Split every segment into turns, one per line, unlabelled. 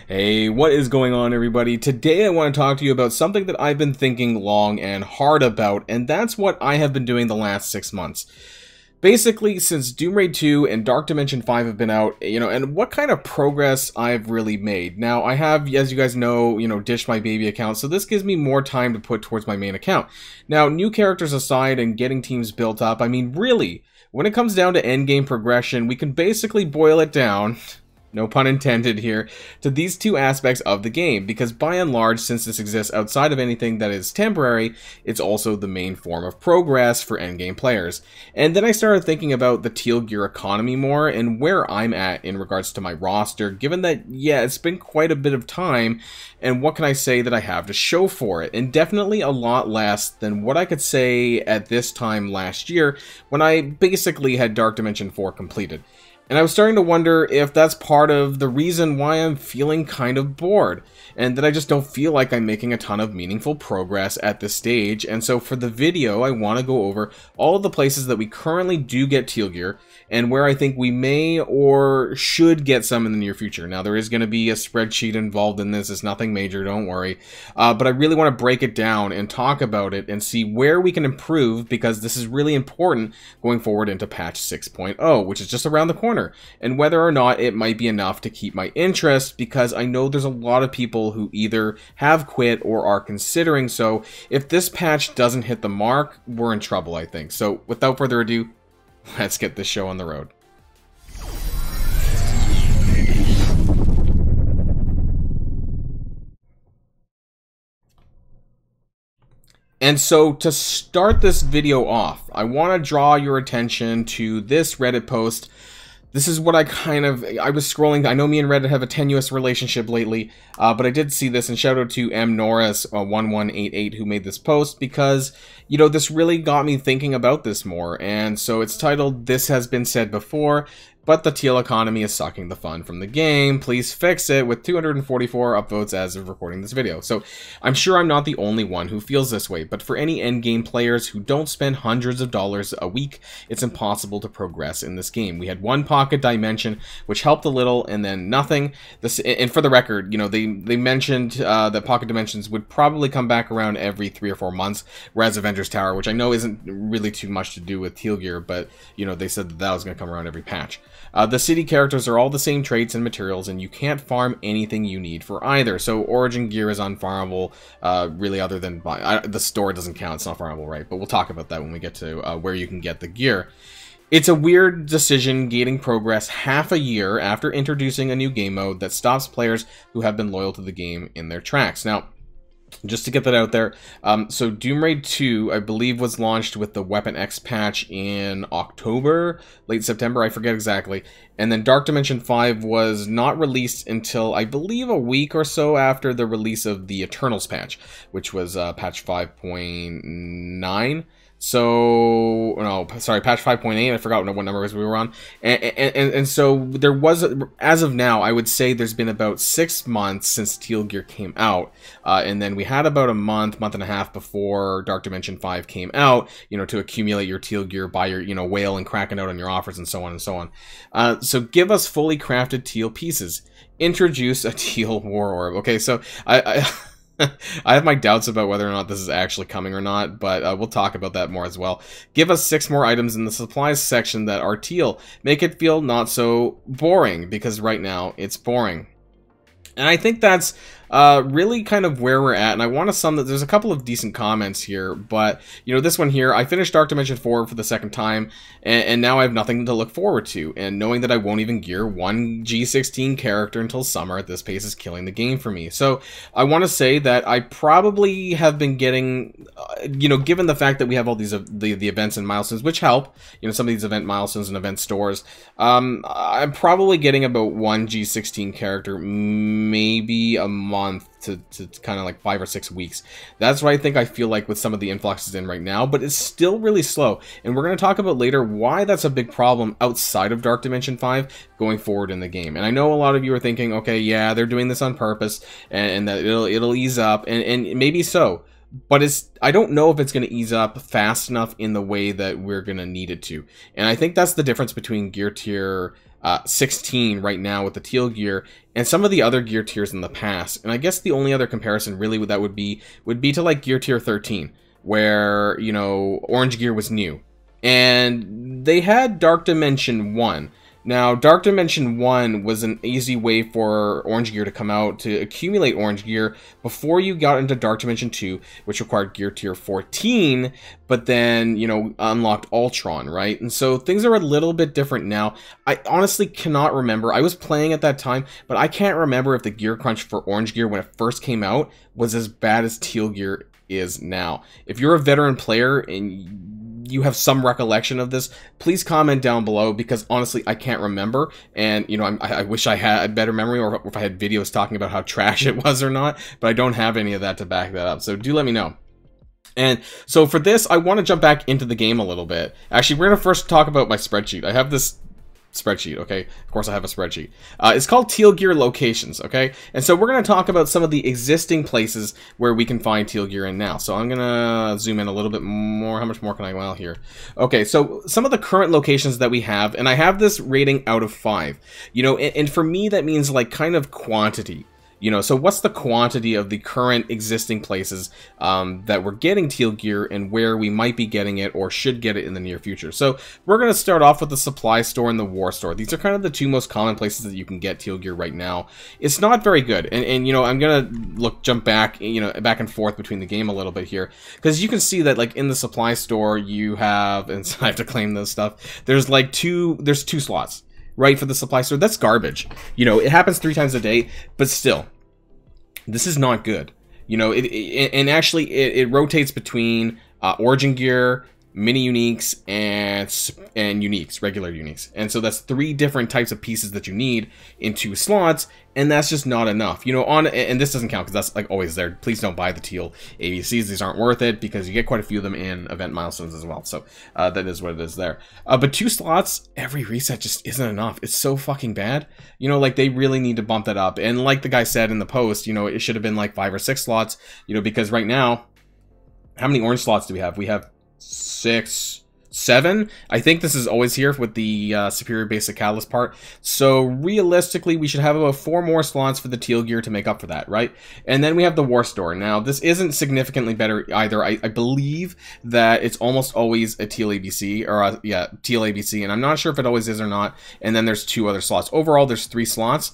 Hey, what is going on, everybody? Today I want to talk to you about something that I've been thinking long and hard about, and that's what I have been doing the last 6 months. Basically, since Doom Raid 2 and Dark Dimension 5 have been out, and what kind of progress I've really made. Now, I have, as you guys know, ditched my baby account, so this gives me more time to put towards my main account. Now, new characters aside and getting teams built up, I mean, really, when it comes down to endgame progression, we can basically boil it down, no pun intended here, to these two aspects of the game, because by and large, since this exists outside of anything that is temporary, it's also the main form of progress for endgame players. And then I started thinking about the Teal gear economy more, and where I'm at in regards to my roster, given that, yeah, it's been quite a bit of time, and what can I say that I have to show for it? And definitely a lot less than what I could say at this time last year, when I basically had Dark Dimension 4 completed. And I was starting to wonder if that's part of the reason why I'm feeling kind of bored, and that I just don't feel like I'm making a ton of meaningful progress at this stage. And so for the video, I want to go over all of the places that we currently do get Teal gear, and where I think we may or should get some in the near future. Now, there is going to be a spreadsheet involved in this. It's nothing major, don't worry. But I really want to break it down and talk about it and see where we can improve, because this is really important going forward into patch 6.0, which is just around the corner. And whether or not it might be enough to keep my interest, because I know there's a lot of people who either have quit or are considering. So if this patch doesn't hit the mark, we're in trouble, I think. So without further ado, let's get this show on the road. And so to start this video off, I want to draw your attention to this Reddit post. This is what I was scrolling. I know me and Reddit have a tenuous relationship lately, but I did see this, and shout out to M. Norris 1188 who made this post, because, this really got me thinking about this more. And so it's titled, "This Has Been Said Before, but the Teal economy is sucking the fun from the game. Please fix it," with 244 upvotes as of recording this video. So I'm sure I'm not the only one who feels this way, but for any endgame players who don't spend hundreds of dollars a week, it's impossible to progress in this game. We had one pocket dimension, which helped a little, and then nothing. And for the record, they mentioned that pocket dimensions would probably come back around every 3 or 4 months, whereas Avengers Tower, which I know isn't really too much to do with Teal gear, but, they said that was going to come around every patch. The city characters are all the same traits and materials, and you can't farm anything you need for either. So origin gear is unfarmable, really, other than the store doesn't count. It's not farmable, right? But we'll talk about that when we get to where you can get the gear. It's a weird decision gating progress half a year after introducing a new game mode that stops players who have been loyal to the game in their tracks. Now, just to get that out there, so Doom Raid 2, I believe, was launched with the Weapon X patch in October, late September, I forget exactly. And then Dark Dimension 5 was not released until, I believe, a week or so after the release of the Eternals patch, which was patch 5.9. So, no, sorry, patch 5.8, I forgot what number we were on. And so there was, as of now, I would say there's been about 6 months since Teal gear came out. And then we had about a month and a half before Dark Dimension 5 came out, to accumulate your Teal gear, buy your whale and cracking out on your offers, and so on and so on. So give us fully crafted Teal pieces. Introduce a Teal war orb. Okay, so I have my doubts about whether or not this is actually coming or not, but we'll talk about that more as well. Give us 6 more items in the supplies section that are Teal. Make it feel not so boring, because right now it's boring. And I think that's really kind of where we're at, and I want to sum that. There's a couple of decent comments here, but this one here, I finished Dark Dimension 4 for the second time, and now I have nothing to look forward to, and knowing that I won't even gear one G16 character until summer at this pace is killing the game for me. So I want to say that I probably have been getting, given the fact that we have all these the events and milestones, which help, some of these event milestones and event stores, I'm probably getting about one G16 character, maybe a month to kind of like 5 or 6 weeks. That's what I feel like with some of the influxes in right now, but it's still really slow. And we're going to talk about later why that's a big problem outside of Dark Dimension 5 going forward in the game. And I know a lot of you are thinking, okay, yeah, they're doing this on purpose, and that it'll ease up, and maybe so. But I don't know if it's going to ease up fast enough in the way that we're going to need it to. And I think that's the difference between gear tier 16 right now with the teal gear, and some of the other gear tiers in the past. And I guess the only other comparison really that would be to like gear tier 13, where, you know, orange gear was new. And they had Dark Dimension 1. Now, Dark Dimension 1 was an easy way for orange gear to come out, to accumulate orange gear before you got into Dark Dimension 2, which required gear tier 14, but then, you know, unlocked Ultron, right? And so things are a little bit different now. I honestly cannot remember. I was playing at that time, but I can't remember if the gear crunch for orange gear when it first came out was as bad as teal gear is now. If you're a veteran player and you have some recollection of this, please comment down below, because honestly I can't remember, and you know, I wish I had a better memory, or if I had videos talking about how trash it was or not, but I don't have any of that to back that up, so do let me know. And so for this, I want to jump back into the game a little bit. Actually, we're gonna first talk about my spreadsheet. I have this spreadsheet, okay? Of course I have a spreadsheet. It's called Teal Gear Locations, okay? And so we're going to talk about some of the existing places where we can find teal gear in now. So I'm going to zoom in a little bit more. How much more can I go out here? Okay, so some of the current locations that we have, and I have this rating out of 5. You know, and for me that means like kind of quantity. You know, so what's the quantity of the current existing places that we're getting teal gear, and where we might be getting it or should get it in the near future? So we're going to start off with the supply store and the war store. These are kind of the two most common places that you can get teal gear right now. It's not very good. And you know, I'm going to jump back, you know, back and forth between the game a little bit here, because you can see that like in the supply store you have, and so I have to claim this stuff, there's like two slots. Right, for the supply store. That's garbage. You know, it happens 3 times a day, but still, this is not good. You know, and actually it rotates between origin gear, mini uniques, and uniques, regular uniques. And so that's 3 different types of pieces that you need in 2 slots, and that's just not enough. You know, and this doesn't count because that's like always there. Please don't buy the teal ABCs. These aren't worth it because you get quite a few of them in event milestones as well. So that is what it is there. But 2 slots every reset just isn't enough. It's so fucking bad. You know, like they really need to bump that up. And like the guy said in the post, you know, it should have been like 5 or 6 slots, you know, because right now, how many orange slots do we have? We have 6, 7. I think this is always here with the superior basic catalyst part. So realistically, we should have about 4 more slots for the teal gear to make up for that, right? And then we have the war store. Now, this isn't significantly better either. I believe that it's almost always a teal ABC, or yeah, teal ABC, and I'm not sure if it always is or not. And then there's 2 other slots. Overall, there's 3 slots.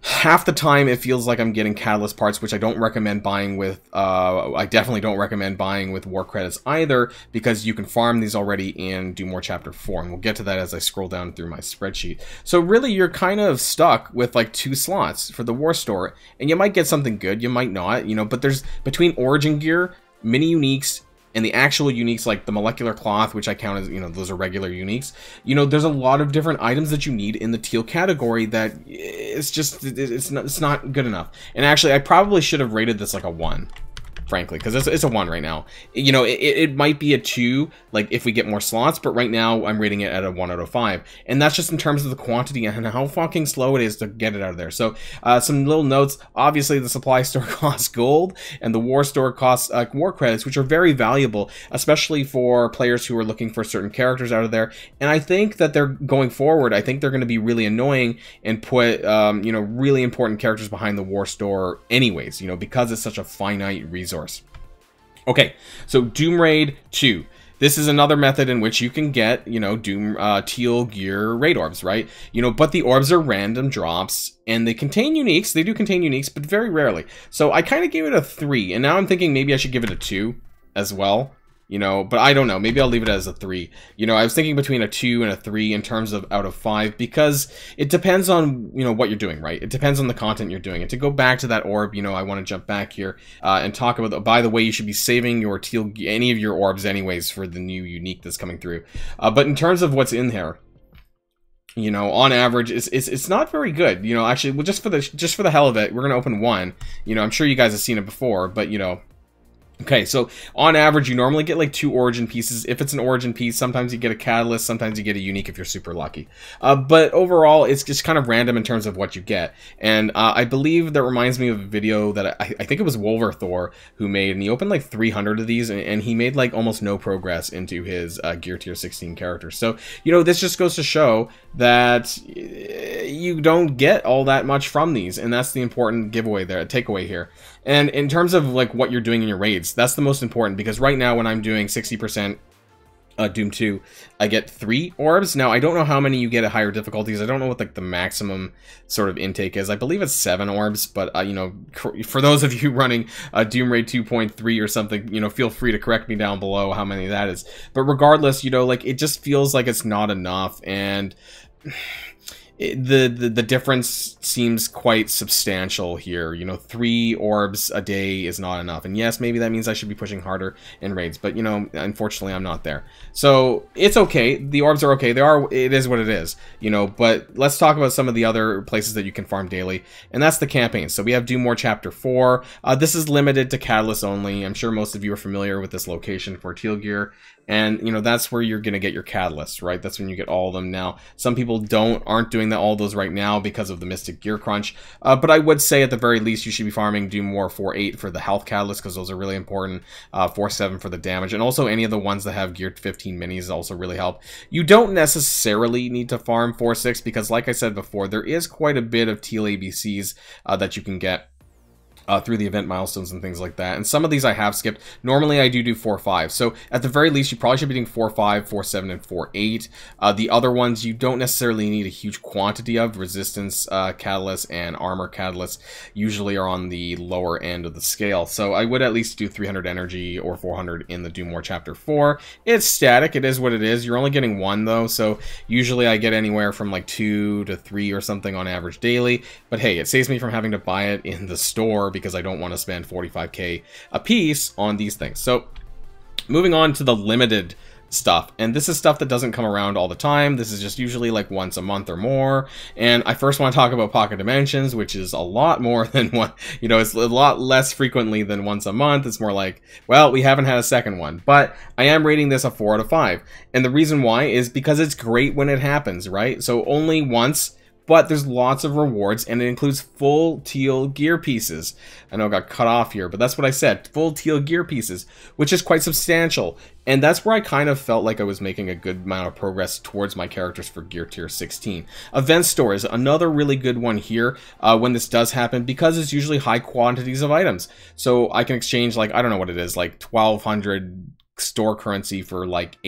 Half the time it feels like I'm getting catalyst parts, which I don't recommend buying with, I definitely don't recommend buying with war credits either, because you can farm these already and do more chapter 4, and we'll get to that as I scroll down through my spreadsheet. So really you're kind of stuck with like 2 slots for the war store, and you might get something good, you might not, you know, but there's, between origin gear, mini uniques, and the actual uniques like the molecular cloth, which I count as, you know, those are regular uniques, you know, there's a lot of different items that you need in the teal category that it's just, it's not good enough. And actually, I probably should have rated this like a 1. Frankly, because it's a 1 right now. You know, it might be a 2, like, if we get more slots, but right now, I'm rating it at a 1 out of 5. And that's just in terms of the quantity and how fucking slow it is to get it out of there. So, some little notes. Obviously, the supply store costs gold, and the war store costs war credits, which are very valuable, especially for players who are looking for certain characters out of there. And I think that they're going forward, I think they're going to be really annoying and put, you know, really important characters behind the war store anyways, you know, because it's such a finite resource. Okay, so Doom Raid 2. This is another method in which you can get, you know, Doom teal gear raid orbs, right? You know, but the orbs are random drops, and they contain uniques. They do contain uniques, but very rarely. So I kind of gave it a 3, and now I'm thinking maybe I should give it a 2 as well. You know, but I don't know. Maybe I'll leave it as a 3. You know, I was thinking between a 2 and a 3 in terms of out of 5, because it depends on, you know, what you're doing, right? It depends on the content you're doing. And to go back to that orb, you know, I want to jump back here and talk about, by the way, you should be saving your teal, any of your orbs anyways for the new unique that's coming through. But in terms of what's in there, you know, on average, it's not very good. You know, actually, well, just for the hell of it, we're gonna open 1. You know, I'm sure you guys have seen it before, but you know, Okay, so on average, you normally get like 2 origin pieces. If it's an origin piece, sometimes you get a catalyst, sometimes you get a unique if you're super lucky. But overall, it's just kind of random in terms of what you get. And I believe that reminds me of a video that I think it was Wolverthor who made, and he opened like 300 of these, and he made like almost no progress into his Gear Tier 16 characters. So, you know, this just goes to show that you don't get all that much from these, and that's the important takeaway here. And in terms of like what you're doing in your raids, that's the most important, because right now when I'm doing 60% Doom 2, I get 3 orbs. Now, I don't know how many you get at higher difficulties. I don't know what like the maximum sort of intake is. I believe it's 7 orbs, but you know, for those of you running Doom Raid 2.3 or something, you know, feel free to correct me down below how many that is. But regardless, you know, like it just feels like it's not enough, and the difference seems quite substantial here. You know, 3 orbs a day is not enough. And yes, maybe that means I should be pushing harder in raids, but you know, unfortunately I'm not there. So it's okay. The orbs are okay. It is what it is, you know, but let's talk about some of the other places that you can farm daily, and that's the campaigns. So we have Doom War Chapter 4. This is limited to Catalyst only. I'm sure most of you are familiar with this location for Teal gear. And, you know, that's where you're going to get your catalysts, right? That's when you get all of them. Now, some people aren't doing all those right now because of the Mystic Gear Crunch. But I would say at the very least, you should be farming Doom War 4.8 for the health catalyst, because those are really important. 4.7 for the damage. And also any of the ones that have Gear 15 minis also really help. You don't necessarily need to farm 4.6 because, like I said before, there is quite a bit of Teal ABCs that you can get through the event milestones and things like that. And some of these I have skipped. Normally I do 4.5. So at the very least, you probably should be doing 4.5, 4.7, and 4.8. The other ones you don't necessarily need a huge quantity of. Resistance catalysts and armor catalysts usually are on the lower end of the scale. So I would at least do 300 energy or 400 in the Doom War Chapter 4. It's static. It is what it is. You're only getting 1 though. So usually I get anywhere from like 2 to 3 or something on average daily. But hey, it saves me from having to buy it in the store, because I don't want to spend 45k a piece on these things. So moving on to the limited stuff, and this is stuff that doesn't come around all the time. This is just usually like once a month or more. And I first want to talk about Pocket Dimensions, which is a lot more than one, you know, it's a lot less frequently than once a month. It's more like, well, we haven't had a second one, but I am rating this a 4 out of 5. And the reason why is because it's great when it happens, right? So only once, but there's lots of rewards, and it includes full Teal gear pieces. I know I got cut off here, but that's what I said. Full Teal gear pieces, which is quite substantial. And that's where I kind of felt like I was making a good amount of progress towards my characters for Gear Tier 16. Event Store is another really good one here when this does happen, because it's usually high quantities of items. So I can exchange, like, I don't know what it is, like 1,200 store currency for like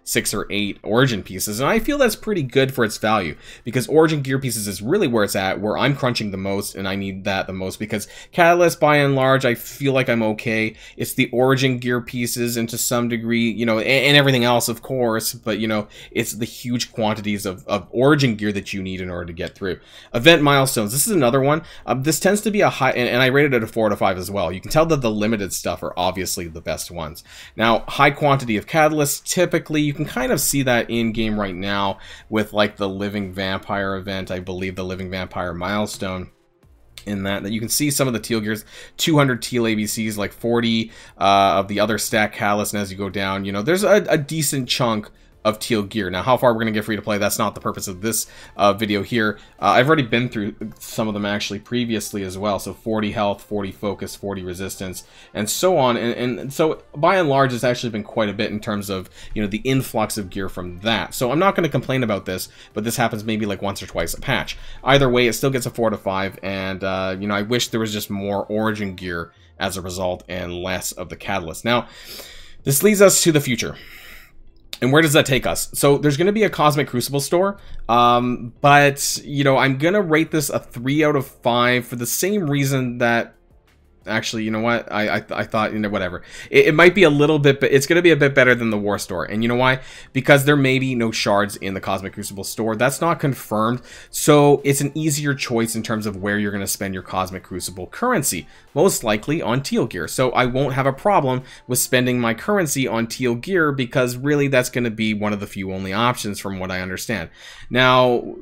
6 or 8 origin pieces, and I feel that's pretty good for its value, because origin gear pieces is really where it's at, where I'm crunching the most, and I need that the most, because catalyst, by and large, I feel like I'm okay. It's the origin gear pieces, and to some degree, you know, and everything else, of course, but, you know, it's the huge quantities of origin gear that you need in order to get through. Event milestones, this is another one. This tends to be a high, and I rated it a 4 out of 5 as well. You can tell that the limited stuff are obviously the best ones. Now, high quantity of catalysts, typically, you can kind of see that in game right now with like the Living Vampire event. I believe the Living Vampire milestone in that you can see some of the Teal gears, 200 Teal ABCs, like 40 of the other stack catalysts, and as you go down, you know, there's a decent chunk of Teal gear. Now, how far we're going to get free to play, that's not the purpose of this video here. I've already been through some of them actually previously as well. So 40 health, 40 focus, 40 resistance, and so on. And so by and large, it's actually been quite a bit in terms of, you know, the influx of gear from that. So I'm not going to complain about this, but this happens maybe like once or twice a patch. Either way, it still gets a 4 out of 5. And, you know, I wish there was just more origin gear as a result and less of the catalyst. Now, this leads us to the future. And where does that take us? So there's going to be a Cosmic Crucible store, but, you know, I'm going to rate this a 3 out of 5 for the same reason that, actually, you know what, I thought, you know, whatever. It might be a little bit, but it's going to be a bit better than the War store. And you know why? Because there may be no shards in the Cosmic Crucible store. That's not confirmed, so it's an easier choice in terms of where you're going to spend your Cosmic Crucible currency. Most likely on Teal gear. So I won't have a problem with spending my currency on Teal gear, because really that's going to be one of the few only options from what I understand. Now,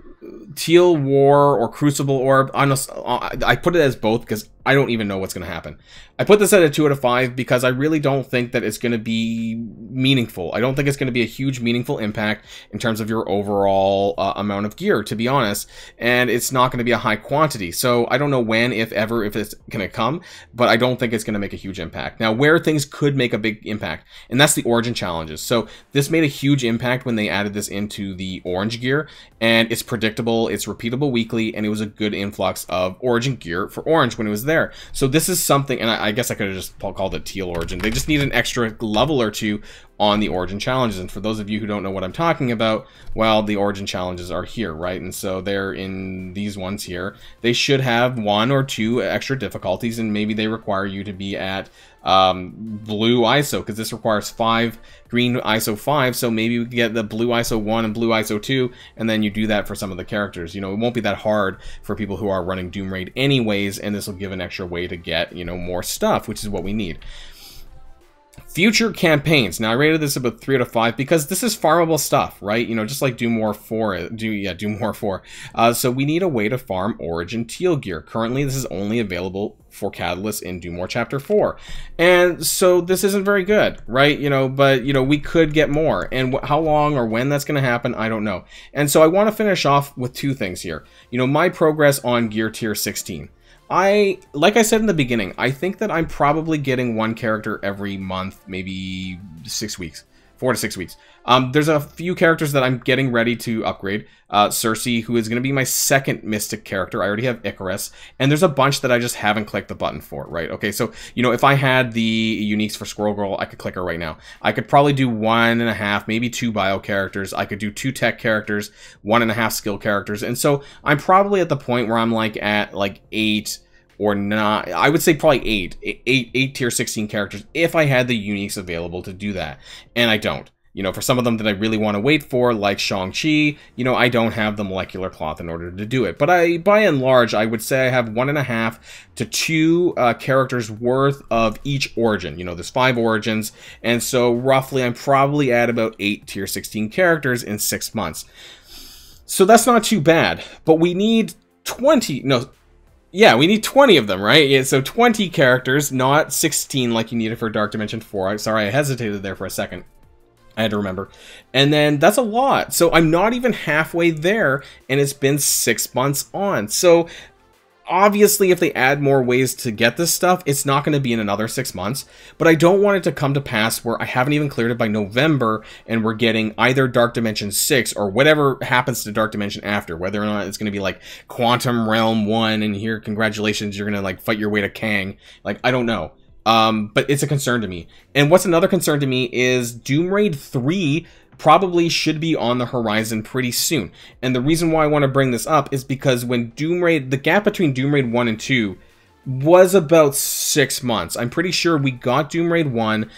Teal War or Crucible Orb, I put it as both because I don't even know what's going to happen. I put this at a 2 out of 5 because I really don't think that it's going to be meaningful. I don't think it's going to be a huge meaningful impact in terms of your overall amount of gear, to be honest. And it's not going to be a high quantity. So I don't know when, if ever, if it's going to come, but I don't think it's going to make a huge impact. Now, where things could make a big impact, and that's the Origin challenges. So this made a huge impact when they added this into the Orange gear, and it's predictable, it's repeatable weekly, and it was a good influx of Origin gear for Orange when it was there. So this is something, and I guess I could have just called it Teal Origin. They just need an extra level or two on the Origin challenges. And for those of you who don't know what I'm talking about, well, the Origin challenges are here, right? And so they're in these ones here. They should have 1 or 2 extra difficulties, and maybe they require you to be at blue ISO, because this requires 5 green ISO 5, so maybe we can get the blue ISO 1 and blue ISO 2, and then you do that for some of the characters. You know, it won't be that hard for people who are running Doom Raid anyways, and this will give an extra way to get, you know, more stuff, which is what we need. Future campaigns. Now, I rated this about 3 out of 5 because this is farmable stuff, right? You know, just like Doom War 4. Doom War 4. So we need a way to farm Origin Teal gear. Currently, this is only available for Catalyst in Doom War Chapter 4. And so this isn't very good, right? You know, but, you know, we could get more. And how long or when that's going to happen, I don't know. And so I want to finish off with 2 things here. You know, my progress on Gear Tier 16. Like I said in the beginning, I think that I'm probably getting 1 character every month, maybe 6 weeks, 4 to 6 weeks. There's a few characters that I'm getting ready to upgrade. Cersei, who is going to be my 2nd Mystic character. I already have Icarus, and there's a bunch that I just haven't clicked the button for, right? Okay, so, you know, if I had the uniques for Squirrel Girl, I could click her right now. I could probably do 1.5, maybe 2 bio characters. I could do 2 tech characters, 1.5 skill characters, and so I'm probably at the point where I'm like at like 8 or not. I would say probably 8 tier 16 characters if I had the uniques available to do that, and I don't. You know, for some of them that I really want to wait for, like Shang-Chi, you know, I don't have the molecular cloth in order to do it. But by and large, I would say I have 1.5 to 2 characters worth of each origin. You know, there's 5 origins, and so roughly I'm probably at about 8 tier 16 characters in 6 months. So that's not too bad, but we need 20, no, yeah, we need 20 of them, right? Yeah, so 20 characters, not 16 like you needed for Dark Dimension 4. Sorry, I hesitated there for a second. I had to remember. And then that's a lot. So I'm not even halfway there, and it's been 6 months on. So obviously, if they add more ways to get this stuff, it's not going to be in another 6 months. But I don't want it to come to pass where I haven't even cleared it by November, and we're getting either Dark Dimension 6 or whatever happens to Dark Dimension after. Whether or not it's going to be like Quantum Realm 1, and here, congratulations, you're going to like fight your way to Kang. Like, I don't know. But it's a concern to me. And what's another concern to me is Doom Raid 3 probably should be on the horizon pretty soon. And the reason why I want to bring this up is because when Doom Raid, the gap between Doom Raid 1 and 2 was about 6 months. I'm pretty sure we got Doom Raid 1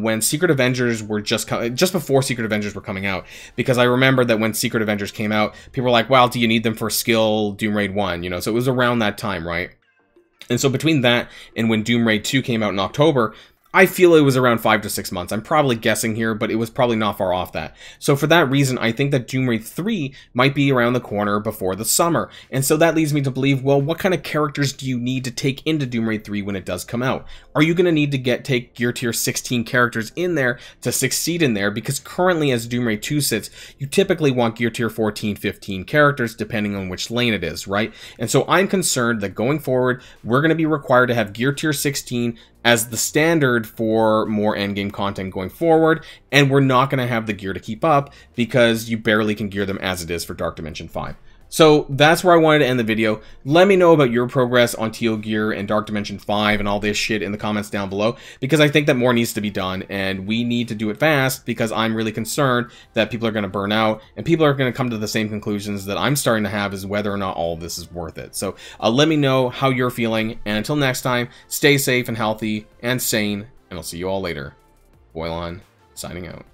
when Secret Avengers were just before Secret Avengers were coming out, because I remember that when Secret Avengers came out, people were like, well, do you need them for skill Doom Raid 1? You know, so it was around that time, right? And so between that and when Doom Raid 2 came out in October, I feel it was around 5 to 6 months. I'm probably guessing here, but it was probably not far off that. So for that reason, I think that Doom Raid 3 might be around the corner before the summer. And so that leads me to believe, well, what kind of characters do you need to take into Doom Raid 3 when it does come out? Are you going to need to take Gear Tier 16 characters in there to succeed in there? Because currently, as Doom Raid 2 sits, you typically want Gear Tier 14, 15 characters, depending on which lane it is, right? And so I'm concerned that going forward, we're going to be required to have Gear Tier 16 as the standard for more endgame content going forward, and we're not going to have the gear to keep up because you barely can gear them as it is for Dark Dimension 5. So that's where I wanted to end the video. Let me know about your progress on Teal gear and Dark Dimension 5 and all this shit in the comments down below, because I think that more needs to be done, and we need to do it fast, because I'm really concerned that people are going to burn out, and people are going to come to the same conclusions that I'm starting to have, is whether or not all of this is worth it. So let me know how you're feeling, and until next time, stay safe and healthy and sane, and I'll see you all later. Boilon, signing out.